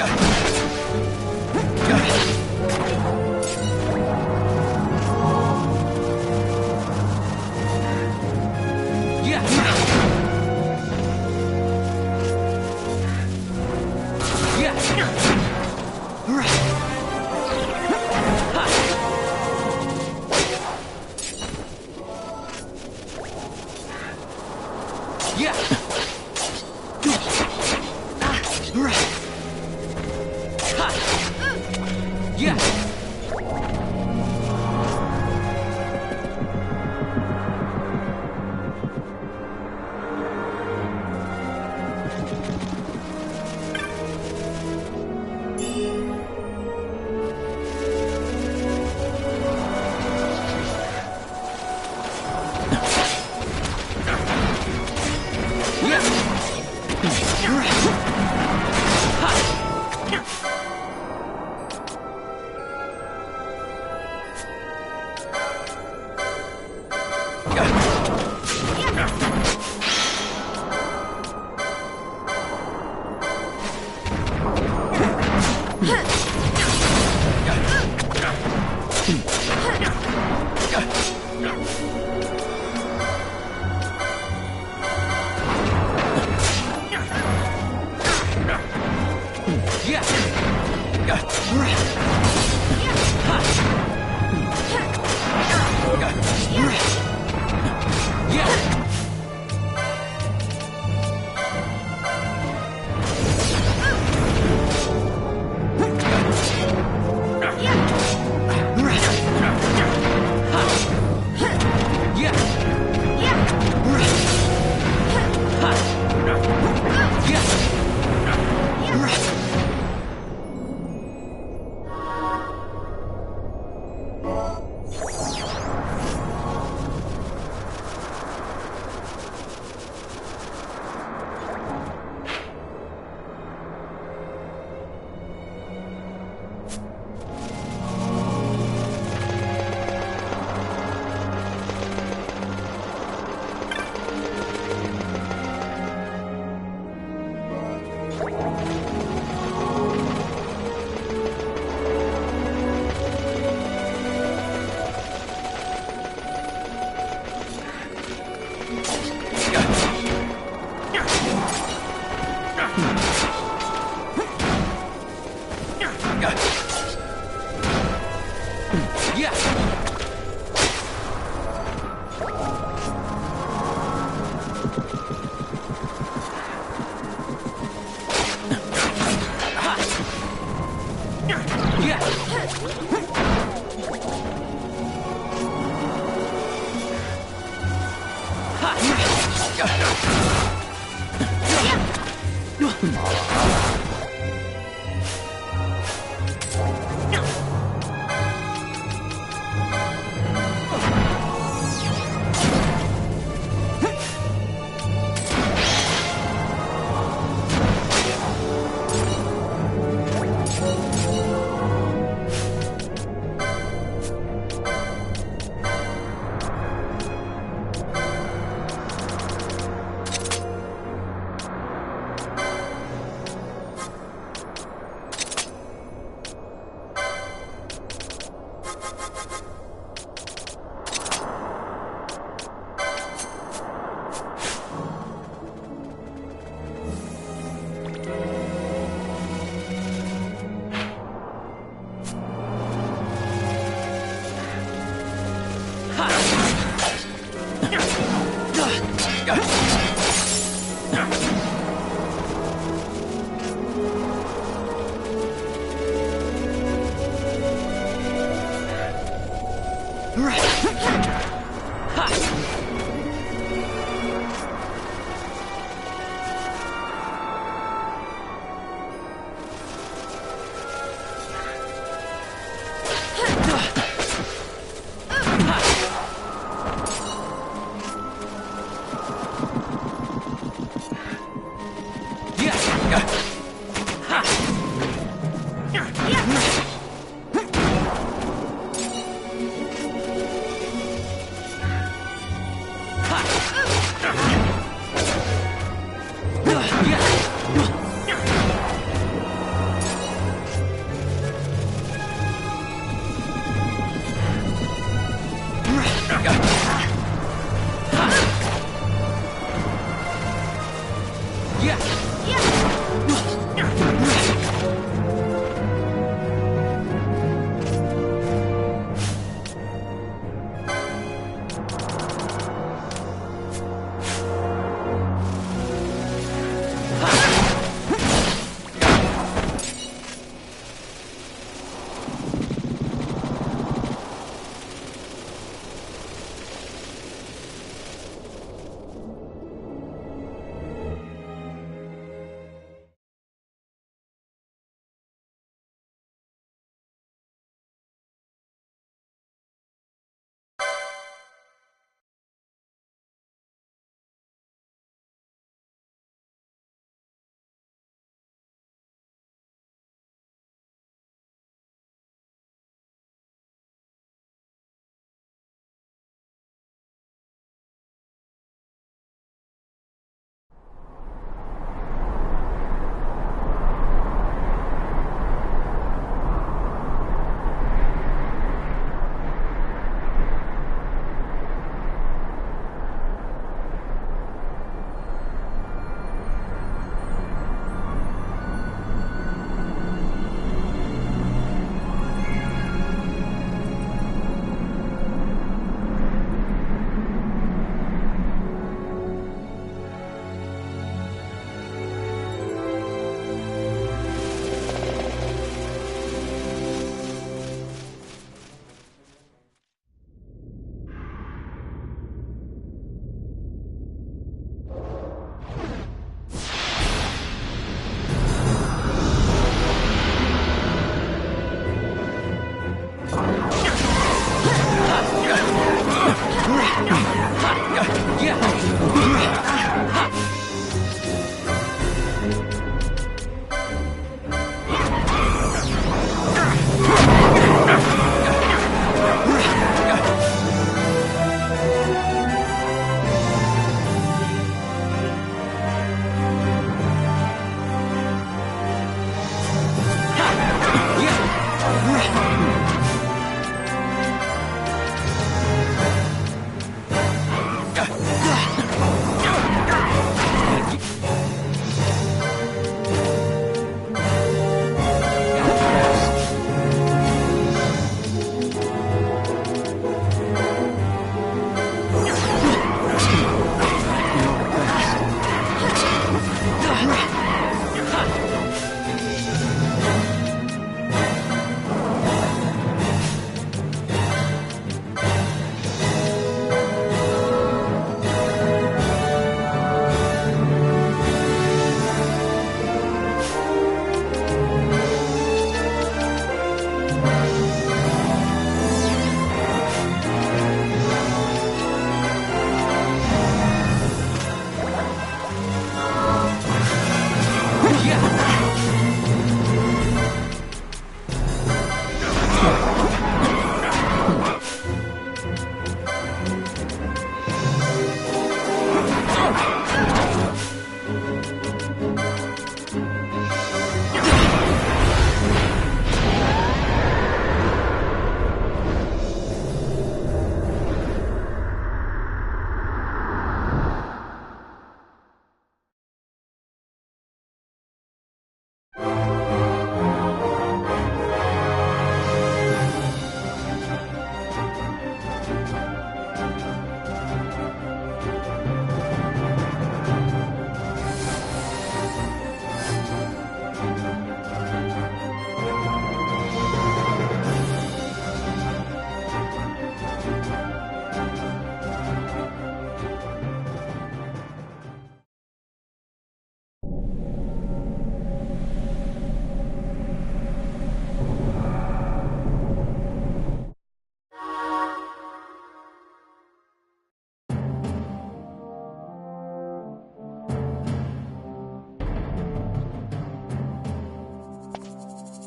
Yeah.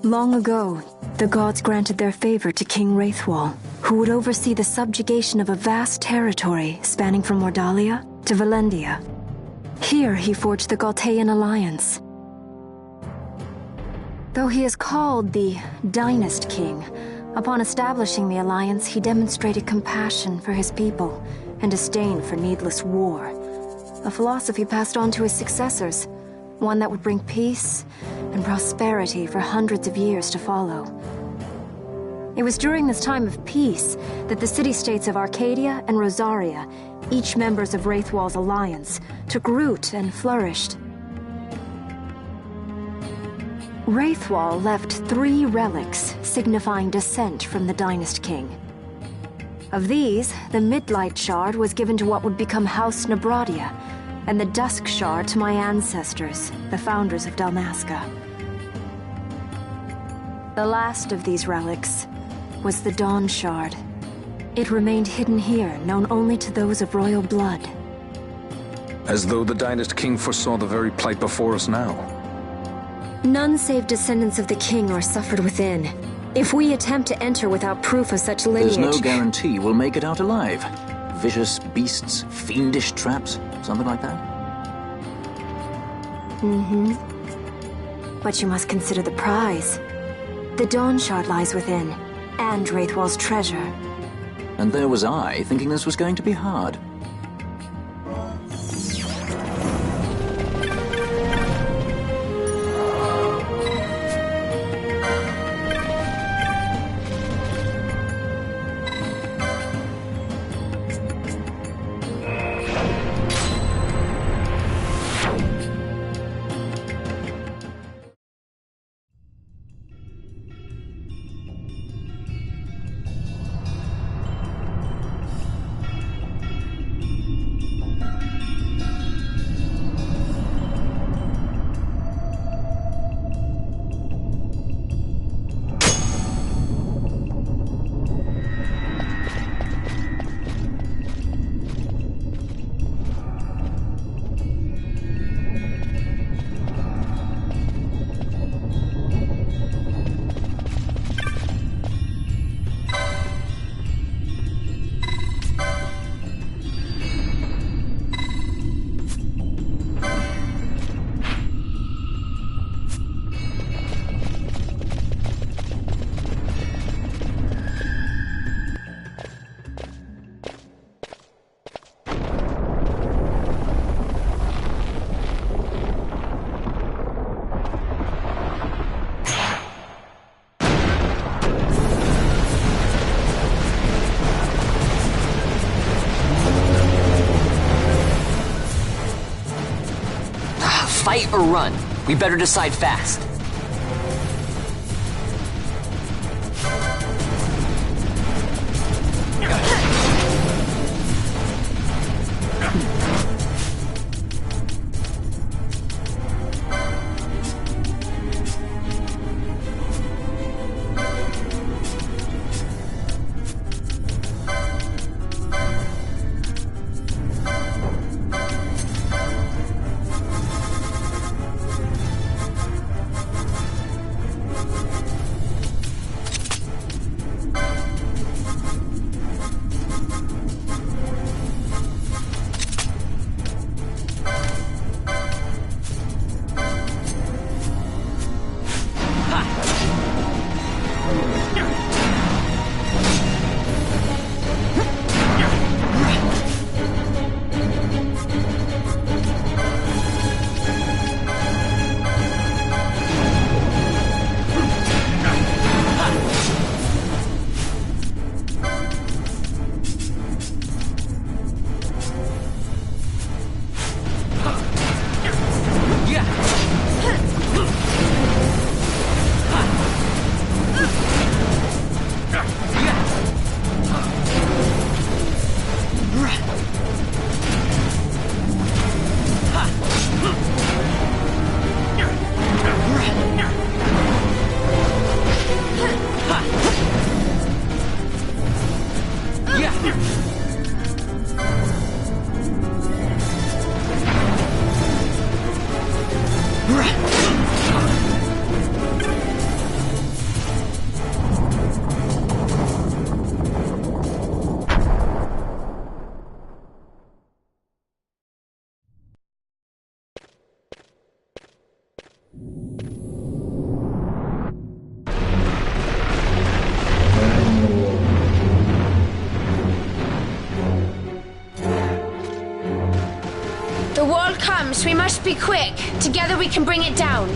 Long ago, the gods granted their favor to King Wraithwall, who would oversee the subjugation of a vast territory spanning from Mordalia to Valendia. Here he forged the Galtean Alliance. Though he is called the Dynast King, upon establishing the alliance he demonstrated compassion for his people and disdain for needless war. A philosophy passed on to his successors, one that would bring peace and prosperity for hundreds of years to follow. It was during this time of peace that the city-states of Arcadia and Rosaria, each members of Wraithwall's alliance, took root and flourished. Wraithwall left 3 relics signifying descent from the Dynast King. Of these, the Midlight Shard was given to what would become House Nabradia, and the Dusk Shard to my ancestors, the founders of Dalmasca. The last of these relics was the Dawn Shard. It remained hidden here, known only to those of royal blood. As though the Dynast King foresaw the very plight before us now. None save descendants of the king are suffered within. If we attempt to enter without proof of such lineage... There's no guarantee we'll make it out alive. Vicious beasts, fiendish traps, something like that? Mm-hmm. But you must consider the prize. The Dawn Shard lies within, and Wraithwall's treasure. And there was I, thinking this was going to be hard. Fight or run? We better decide fast. close. We must be quick. Together we can bring it down.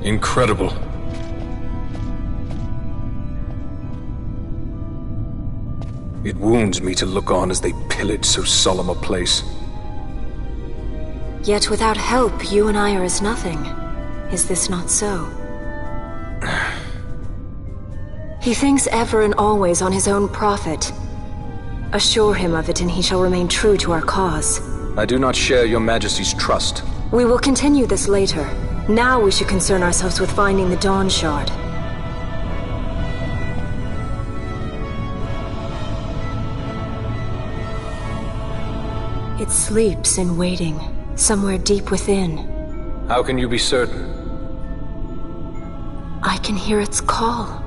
Incredible. It wounds me to look on as they pillage so solemn a place. Yet without help, you and I are as nothing. Is this not so? He thinks ever and always on his own profit. Assure him of it and he shall remain true to our cause. I do not share your Majesty's trust. We will continue this later. Now we should concern ourselves with finding the Dawn Shard. It sleeps in waiting, somewhere deep within. How can you be certain? I can hear its call.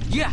Yeah!